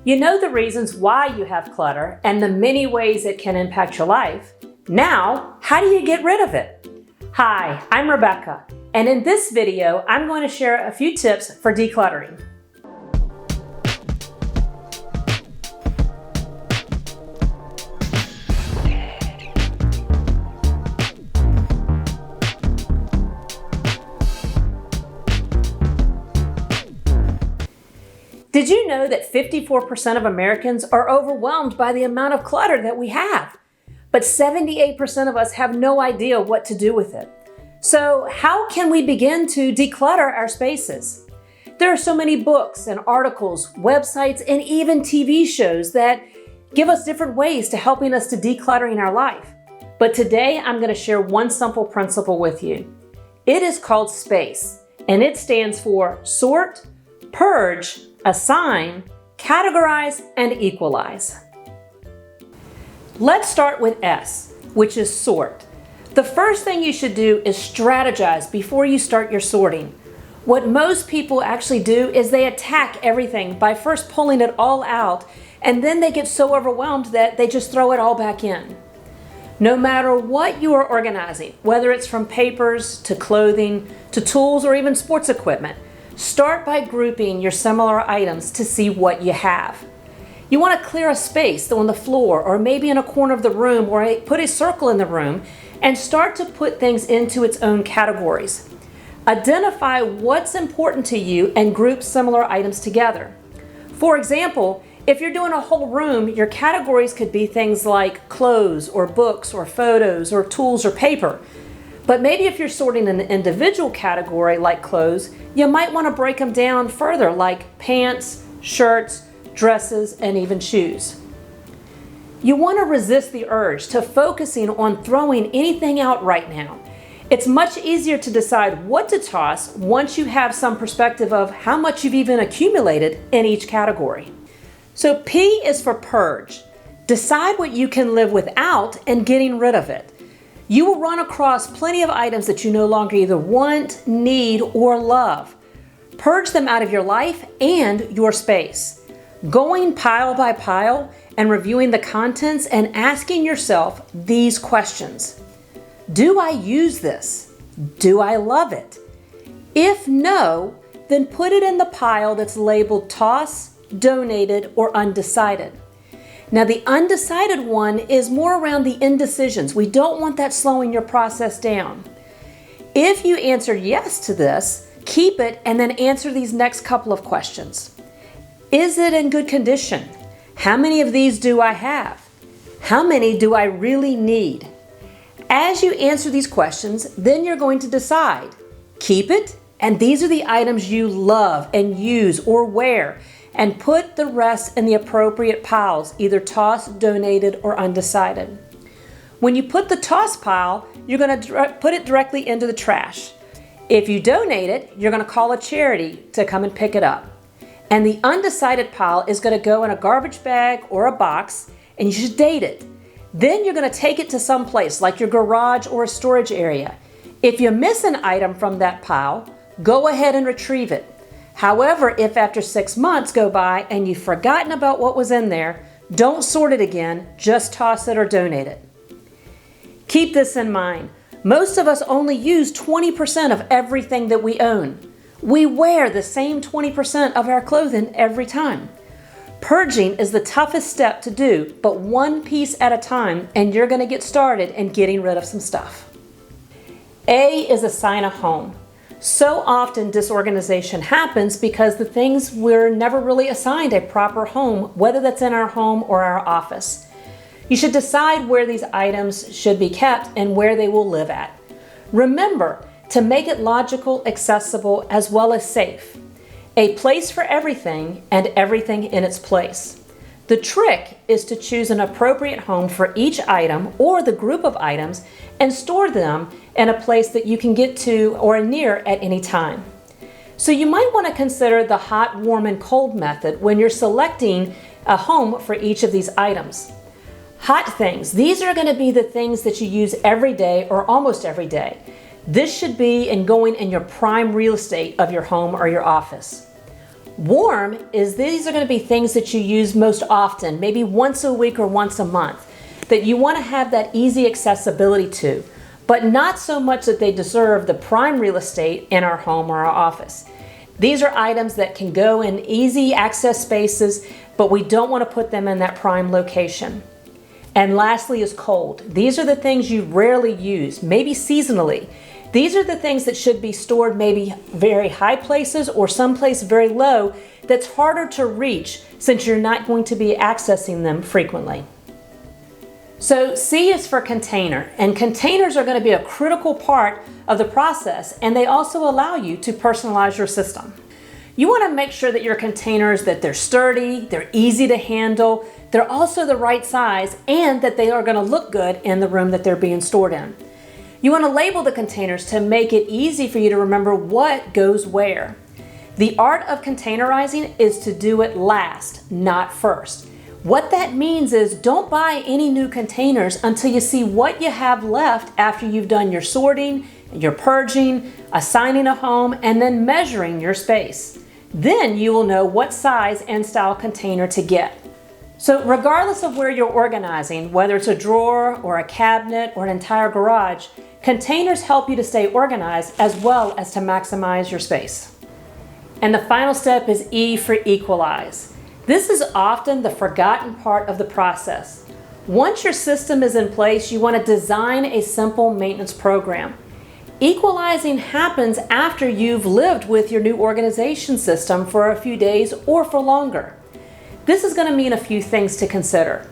You know the reasons why you have clutter and the many ways it can impact your life. Now, how do you get rid of it? Hi, I'm Rebecca, and in this video, I'm going to share a few tips for decluttering. Did you know that 54% of Americans are overwhelmed by the amount of clutter that we have? But 78% of us have no idea what to do with it. So how can we begin to declutter our spaces? There are so many books and articles, websites, and even TV shows that give us different ways to helping us to decluttering our life. But today I'm going to share one simple principle with you. It is called S.P.A.C.E, and it stands for sort, purge, assign, categorize, and equalize. Let's start with S, which is sort. The first thing you should do is strategize before you start your sorting. What most people actually do is they attack everything by first pulling it all out, and then they get so overwhelmed that they just throw it all back in. No matter what you are organizing, whether it's from papers to clothing to tools or even sports equipment, start by grouping your similar items to see what you have. You want to clear a space on the floor or maybe in a corner of the room, or put a circle in the room and start to put things into its own categories. Identify what's important to you and group similar items together. For example, if you're doing a whole room, your categories could be things like clothes or books or photos or tools or paper. But maybe if you're sorting an individual category like clothes, you might want to break them down further like pants, shirts, dresses, and even shoes. You want to resist the urge to focusing on throwing anything out right now. It's much easier to decide what to toss once you have some perspective of how much you've even accumulated in each category. So P is for purge. Decide what you can live without and getting rid of it. You will run across plenty of items that you no longer either want, need, or love. Purge them out of your life and your space. Going pile by pile and reviewing the contents and asking yourself these questions. Do I use this? Do I love it? If no, then put it in the pile that's labeled toss, donated, or undecided. Now the undecided one is more around the indecisions. We don't want that slowing your process down. If you answered yes to this, keep it and then answer these next couple of questions. Is it in good condition? How many of these do I have? How many do I really need? As you answer these questions, then you're going to decide. Keep it, and these are the items you love and use or wear, and put the rest in the appropriate piles, either tossed, donated, or undecided. When you put the toss pile, you're going to put it directly into the trash. If you donate it, you're going to call a charity to come and pick it up. And the undecided pile is going to go in a garbage bag or a box, and you should date it. Then you're going to take it to some place like your garage or a storage area. If you miss an item from that pile, go ahead and retrieve it. However, if after 6 months go by and you've forgotten about what was in there, don't sort it again, just toss it or donate it. Keep this in mind. Most of us only use 20% of everything that we own. We wear the same 20% of our clothing every time. Purging is the toughest step to do, but one piece at a time, and you're going to get started in getting rid of some stuff. A is assign a home. So often disorganization happens because the things we're never really assigned a proper home, whether that's in our home or our office. You should decide where these items should be kept and where they will live at. Remember to make it logical, accessible, as well as safe. A place for everything and everything in its place. The trick is to choose an appropriate home for each item or the group of items and store them in a place that you can get to or near at any time. So you might want to consider the hot, warm, and cold method when you're selecting a home for each of these items. Hot things, these are going to be the things that you use every day or almost every day. This should be going in your prime real estate of your home or your office. Warm is these are going to be things that you use most often, maybe once a week or once a month, that you want to have that easy accessibility to, but not so much that they deserve the prime real estate in our home or our office. These are items that can go in easy access spaces, but we don't want to put them in that prime location. And lastly is cold. These are the things you rarely use, maybe seasonally. These are the things that should be stored maybe very high places or someplace very low that's harder to reach since you're not going to be accessing them frequently. So C is for container, and containers are going to be a critical part of the process, and they also allow you to personalize your system. You want to make sure that your containers, that they're sturdy, they're easy to handle, they're also the right size, and that they are going to look good in the room that they're being stored in. You want to label the containers to make it easy for you to remember what goes where. The art of containerizing is to do it last, not first. What that means is don't buy any new containers until you see what you have left after you've done your sorting, your purging, assigning a home, and then measuring your space. Then you will know what size and style container to get. So regardless of where you're organizing, whether it's a drawer or a cabinet or an entire garage, containers help you to stay organized as well as to maximize your space. And the final step is E for equalize. This is often the forgotten part of the process. Once your system is in place, you want to design a simple maintenance program. Equalizing happens after you've lived with your new organization system for a few days or for longer. This is going to mean a few things to consider.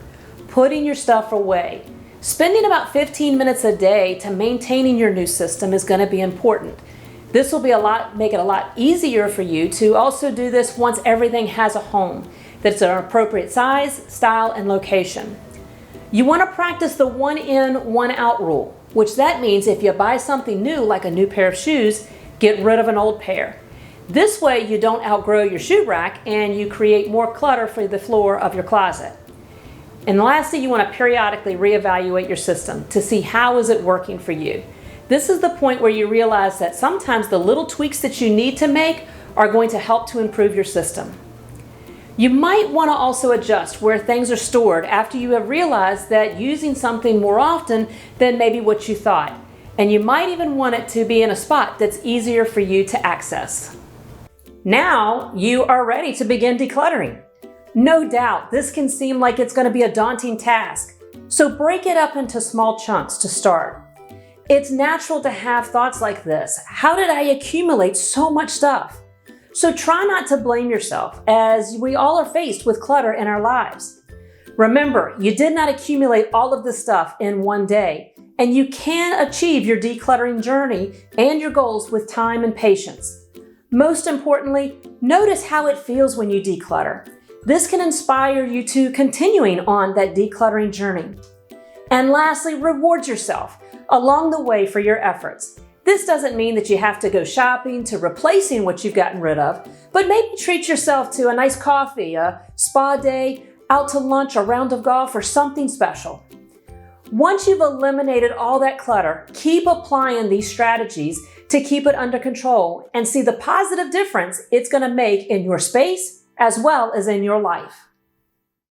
Putting your stuff away. Spending about 15 minutes a day to maintaining your new system is going to be important. This will make it a lot easier for you to also do this once everything has a home that's an appropriate size, style, and location. You want to practice the one in, one out rule, which that means if you buy something new, like a new pair of shoes, get rid of an old pair. This way you don't outgrow your shoe rack and you create more clutter for the floor of your closet. And lastly, you want to periodically reevaluate your system to see how is it working for you. This is the point where you realize that sometimes the little tweaks that you need to make are going to help to improve your system. You might want to also adjust where things are stored after you have realized that using something more often than maybe what you thought. And you might even want it to be in a spot that's easier for you to access. Now you are ready to begin decluttering. No doubt this can seem like it's going to be a daunting task, so break it up into small chunks to start. It's natural to have thoughts like this. How did I accumulate so much stuff? So try not to blame yourself, as we all are faced with clutter in our lives. Remember, you did not accumulate all of this stuff in one day, and you can achieve your decluttering journey and your goals with time and patience. Most importantly, notice how it feels when you declutter. This can inspire you to continuing on that decluttering journey. And lastly, reward yourself along the way for your efforts. This doesn't mean that you have to go shopping to replacing what you've gotten rid of, but maybe treat yourself to a nice coffee, a spa day, out to lunch, a round of golf, or something special. Once you've eliminated all that clutter, keep applying these strategies to keep it under control and see the positive difference it's going to make in your space as well as in your life.